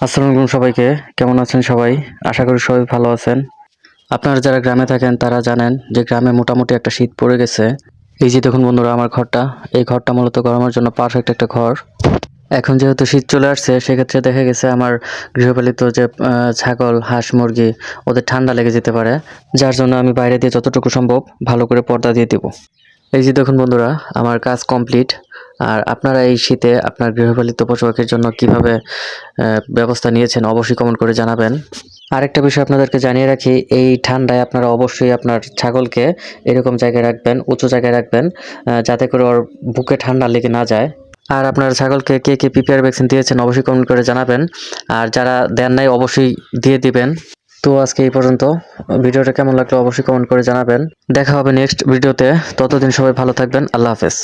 আসসালামু আলাইকুম সবাইকে। কেমন আছেন সবাই? আশা করি সবাই ভালো আছেন। আপনারা যারা গ্রামে থাকেন তারা জানেন যে গ্রামে মোটামুটি একটা শীত পড়ে গেছে। এই যে দেখুন বন্ধুরা আমার ঘরটা, এই ঘরটা মূলত গরমের জন্য পারফেক্ট একটা ঘর। এখন যেহেতু শীত চলে আসছে সেক্ষেত্রে দেখা গেছে আমার গৃহপালিত যে ছাগল, হাঁস, মুরগি ওদের ঠান্ডা লেগে যেতে পারে। যার জন্য আমি বাইরে দিয়ে যতটুকু সম্ভব ভালো করে পর্দা দিয়ে দেব। এই যে দেখুন বন্ধুরা আমার কাজ কমপ্লিট। আর আপনারা এই শীতে আপনার গৃহপালিত পশু পাখির জন্য কিভাবে ব্যবস্থা নিয়েছেন অবশ্যই কমেন্ট করে জানাবেন। আরেকটা বিষয় আপনাদেরকে জানিয়ে রাখি, এই ঠান্ডায় আপনারা অবশ্যই আপনার ছাগলকে এরকম জায়গায় রাখবেন, উঁচু জায়গায় রাখবেন, যাতে করে ওর বুকে ঠান্ডা লেগে না যায়। আর আপনার ছাগলকে কে কে পিপিআর ভ্যাকসিন দিয়েছেন অবশ্যই কমেন্ট করে জানাবেন। আর যারা দেন নাই অবশ্যই দিয়ে দিবেন। তো আজকে এই পর্যন্ত। ভিডিওটা কেমন লাগলো অবশ্যই কমেন্ট করে জানাবেন। দেখা হবে নেক্সট ভিডিওতে। ততদিন সবাই ভালো থাকবেন। আল্লাহ হাফেজ।